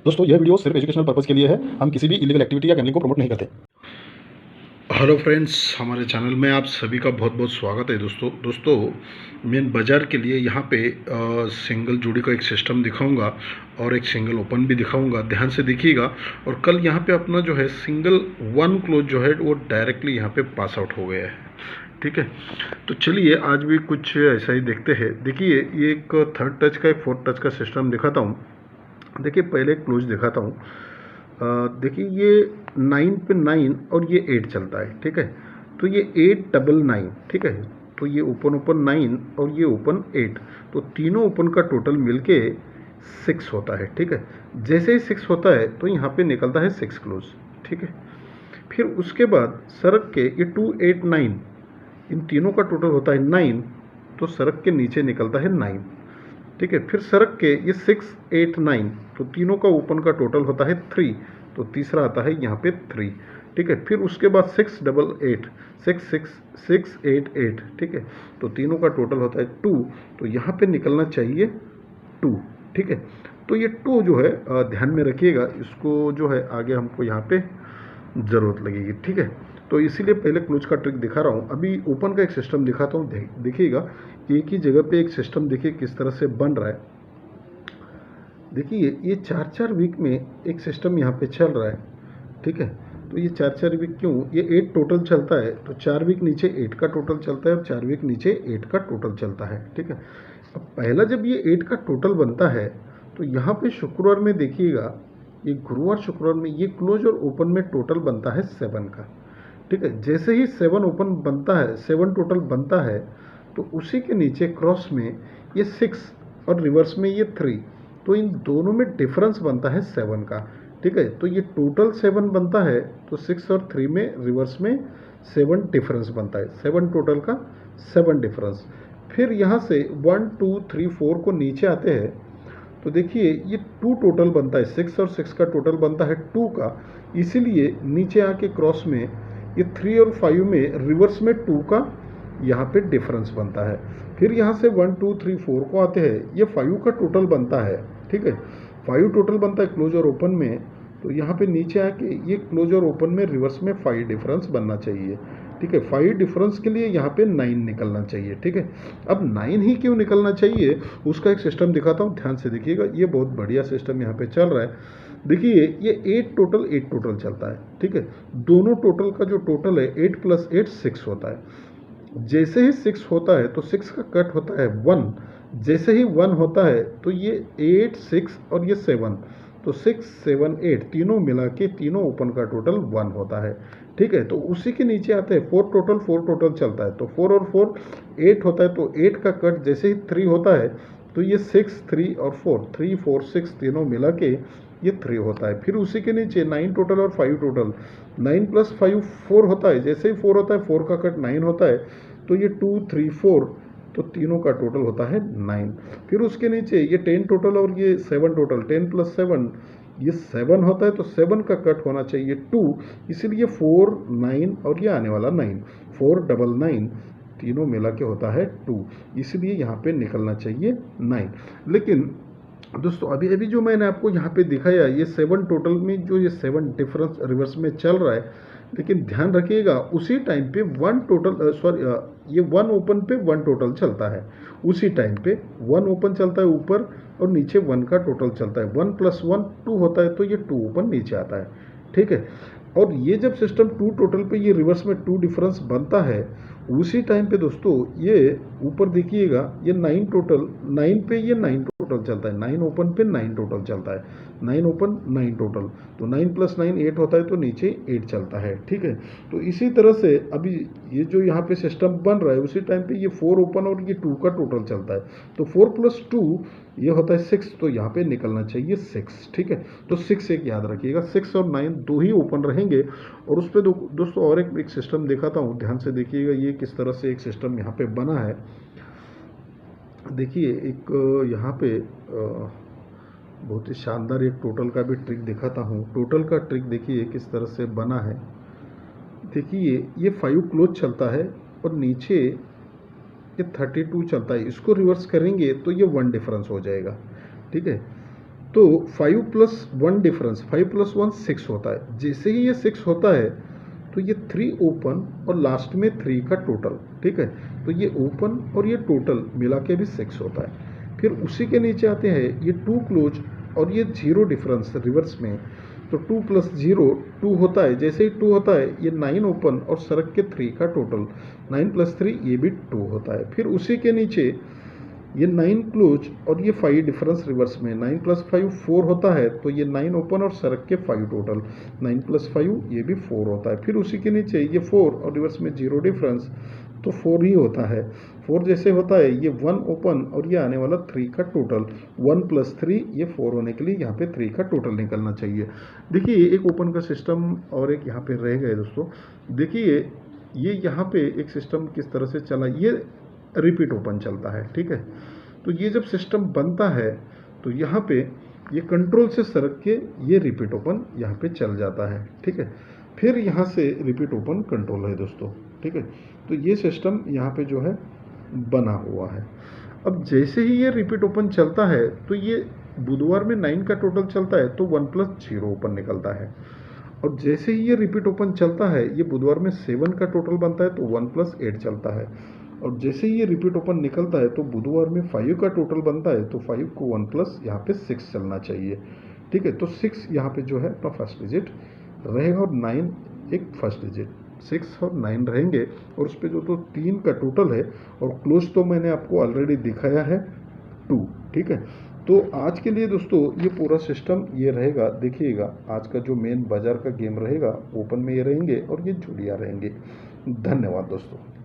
दोस्तों यह वीडियो सिर्फ एजुकेशनल पर्पज़ के लिए है। हम किसी भी इलीगल एक्टिविटी या गैम्बलिंग को प्रमोट नहीं करते। हेलो फ्रेंड्स, हमारे चैनल में आप सभी का बहुत बहुत स्वागत है। दोस्तों मैं बाज़ार के लिए यहाँ पे सिंगल जोड़ी का एक सिस्टम दिखाऊंगा और एक सिंगल ओपन भी दिखाऊंगा। ध्यान से देखिएगा। और कल यहाँ पे अपना जो है सिंगल वन क्लोज जो है वो डायरेक्टली यहाँ पे पास आउट हो गया है। ठीक है, तो चलिए आज भी कुछ ऐसा ही देखते हैं। देखिए, ये एक थर्ड टच का एक फोर्थ टच का सिस्टम दिखाता हूँ। देखिए, पहले क्लोज दिखाता हूँ। देखिए, ये 9 पे 9 और ये 8 चलता है। ठीक है, तो ये 8 डबल 9। ठीक है, तो ये ओपन ओपन 9 और ये ओपन 8, तो तीनों ओपन का टोटल मिलके 6 होता है। ठीक है, जैसे ही 6 होता है तो यहाँ पे निकलता है 6 क्लोज। ठीक है, फिर उसके बाद सरक के ये 2 8 9, इन तीनों का टोटल होता है 9, तो सरक के नीचे निकलता है 9। ठीक है, फिर सरक के ये 6 8 9, तो तीनों का ओपन का टोटल होता है 3, तो तीसरा आता है यहाँ पे 3। ठीक है, फिर उसके बाद 6 डबल 8 6 6 6 8 8। ठीक है, तो तीनों का टोटल होता है 2, तो यहाँ पे निकलना चाहिए 2। ठीक है, तो ये 2 जो है ध्यान में रखिएगा, इसको जो है आगे हमको यहाँ पे ज़रूरत लगेगी। ठीक है, तो इसीलिए पहले क्लोज का ट्रिक दिखा रहा हूँ। अभी ओपन का एक सिस्टम दिखाता हूँ। देखिएगा, एक ही जगह पे एक सिस्टम देखिए किस तरह से बन रहा है। देखिए, ये 4-4 वीक में एक सिस्टम यहाँ पे चल रहा है। ठीक है, तो ये 4-4 वीक क्यों, ये 8 टोटल चलता है, तो 4 वीक नीचे 8 का टोटल चलता है और 4 वीक नीचे 8 का टोटल चलता है। ठीक है, अब पहला जब ये 8 का टोटल बनता है तो यहाँ पे शुक्रवार में देखिएगा, ये गुरुवार शुक्रवार में ये क्लोज और ओपन में टोटल बनता है 7 का। ठीक है, जैसे ही 7 ओपन बनता है, 7 टोटल बनता है, तो उसी के नीचे क्रॉस में ये 6 और रिवर्स में ये 3, तो इन दोनों में डिफरेंस बनता है 7 का। ठीक है, तो ये टोटल 7 बनता है, तो 6 और 3 में रिवर्स में 7 डिफरेंस बनता है। 7 टोटल का 7 डिफरेंस। फिर यहाँ से 1 2 3 4 को नीचे आते हैं, तो देखिए ये 2 टोटल बनता है। 6 और 6 का टोटल बनता है 2 का, इसीलिए नीचे आके क्रॉस में ये 3 और 5 में रिवर्स में 2 का यहाँ पे डिफरेंस बनता है। फिर यहाँ से 1 2 3 4 को आते हैं, ये 5 का टोटल बनता है। ठीक है, 5 टोटल बनता है क्लोज और ओपन में, तो यहाँ पे नीचे आके ये क्लोज और ओपन में रिवर्स में 5 डिफरेंस बनना चाहिए। ठीक है, 5 डिफरेंस के लिए यहाँ पे 9 निकलना चाहिए। ठीक है, अब 9 ही क्यों निकलना चाहिए, उसका एक सिस्टम दिखाता हूँ। ध्यान से देखिएगा, ये बहुत बढ़िया सिस्टम यहाँ पे चल रहा है। देखिए, ये 8 टोटल चलता है। ठीक है, दोनों टोटल का जो टोटल है 8 प्लस 8 6 होता है। जैसे ही 6 होता है तो 6 का कट होता है 1, जैसे ही 1 होता है तो ये 8 6 और ये 7, तो 6 7 8 तीनों मिला के तीनों ओपन का टोटल 1 होता है। ठीक है, तो उसी के नीचे आते हैं 4 टोटल चलता है, तो 4 और 4 8 होता है, तो 8 का कट जैसे ही 3 होता है तो ये 6 3 और 4 3 4 6 तीनों मिला के ये 3 होता है। फिर उसी के नीचे 9 टोटल और 5 टोटल, 9 प्लस 5 4 होता है, जैसे ही 4 होता है 4 का कट 9 होता है, तो ये 2 3 4, तो तीनों का टोटल होता है 9। फिर उसके नीचे ये 10 टोटल और ये 7 टोटल, 10 प्लस 7 ये 7 होता है, तो 7 का कट होना चाहिए 2, इसलिए 4 9 और ये आने वाला 9, 4 डबल 9 तीनों मिला के होता है 2, इसलिए यहाँ पे निकलना चाहिए 9। लेकिन दोस्तों अभी अभी जो मैंने आपको यहाँ पे दिखाया, ये 7 टोटल में जो ये 7 डिफरेंस रिवर्स में चल रहा है, लेकिन ध्यान रखिएगा उसी टाइम पे 1 टोटल ये 1 ओपन पे 1 टोटल चलता है। उसी टाइम पे 1 ओपन चलता है ऊपर और नीचे 1 का टोटल चलता है। 1 प्लस 1 2 होता है, तो ये 2 ओपन नीचे आता है। ठीक है, और ये जब सिस्टम 2 टोटल पे ये रिवर्स में 2 डिफरेंस बनता है, उसी टाइम पे दोस्तों ये ऊपर देखिएगा, ये 9 टोटल 9 पे ये 9 टोटल चलता है, 9 ओपन पे 9 टोटल चलता है, 9 ओपन 9 टोटल, तो 9 प्लस 9 8 होता है, तो नीचे 8 चलता है। ठीक है, तो इसी तरह से अभी ये जो यहाँ पे सिस्टम बन रहा है, उसी टाइम पे ये 4 ओपन और ये 2 का टोटल चलता है, तो 4 प्लस 2 ये होता है 6, तो यहाँ पे निकलना चाहिए 6। ठीक है, तो 6 एक याद रखिएगा, 6 और 9 दो ही ओपन रहेंगे। और उस पर दोस्तों और एक सिस्टम दिखाता हूँ, ध्यान से देखिएगा ये किस तरह से एक सिस्टम यहाँ पे बना है। देखिए, एक यहाँ पे बहुत ही शानदार एक टोटल का भी ट्रिक दिखाता हूँ। टोटल का ट्रिक देखिए किस तरह से बना है। देखिए, ये 5 क्लोज चलता है और नीचे ये 32 चलता है, इसको रिवर्स करेंगे तो ये 1 डिफरेंस हो जाएगा। ठीक है, तो 5 प्लस 1 डिफरेंस, 5 प्लस 1 6 होता है। जैसे ही ये 6 होता है तो ये 3 ओपन और लास्ट में 3 का टोटल, ठीक है। तो ये ओपन और ये टोटल मिला के भी 6 होता है। फिर उसी के नीचे आते हैं ये 2 क्लोज और ये 0 डिफरेंस रिवर्स में, तो 2 प्लस 0 2 होता है। जैसे ही 2 होता है ये 9 ओपन और सरक के 3 का टोटल, 9 प्लस 3 ये भी 2 होता है। फिर उसी के नीचे ये 9 क्लोज और ये 5 डिफरेंस रिवर्स में, 9 प्लस 5 4 होता है। तो ये 9 ओपन और सरक के 5 टोटल, 9 प्लस 5 ये भी 4 होता है। फिर उसी के नीचे ये 4 और रिवर्स में 0 डिफरेंस, तो 4 ही होता है। 4 जैसे होता है ये 1 ओपन और ये आने वाला 3 का टोटल, 1 प्लस 3 ये 4 होने के लिए यहाँ पे 3 का टोटल निकलना चाहिए। देखिए एक ओपन का सिस्टम और एक यहाँ पे रह गए दोस्तों। देखिए ये यहाँ पे एक सिस्टम किस तरह से चला, ये रिपीट ओपन चलता है, ठीक है। तो ये जब सिस्टम बनता है तो यहाँ पे ये कंट्रोल से सरक के ये रिपीट ओपन यहाँ पे चल जाता है, ठीक है। फिर यहाँ से रिपीट ओपन कंट्रोल है दोस्तों, ठीक है। तो ये सिस्टम यहाँ पे जो है बना हुआ है। अब जैसे ही ये रिपीट ओपन चलता है तो ये बुधवार में 9 का टोटल चलता है तो 1 प्लस 0 ओपन निकलता है। और जैसे ही ये रिपीट ओपन चलता है ये बुधवार में 7 का टोटल बनता है तो 1 प्लस 8 चलता है। और जैसे ही ये रिपीट ओपन निकलता है तो बुधवार में 5 का टोटल बनता है तो 5 को 1 प्लस यहाँ पे 6 चलना चाहिए, ठीक है। तो 6 यहाँ पे जो है अपना फर्स्ट डिजिट रहेगा और 9 एक फर्स्ट डिजिट, 6 और 9 रहेंगे। और उस पर जो तो 3 का टोटल है और क्लोज तो मैंने आपको ऑलरेडी दिखाया है 2, ठीक है। तो आज के लिए दोस्तों ये पूरा सिस्टम ये रहेगा। देखिएगा आज का जो मेन बाजार का गेम रहेगा ओपन में ये रहेंगे और ये जुड़िया रहेंगे। धन्यवाद दोस्तों।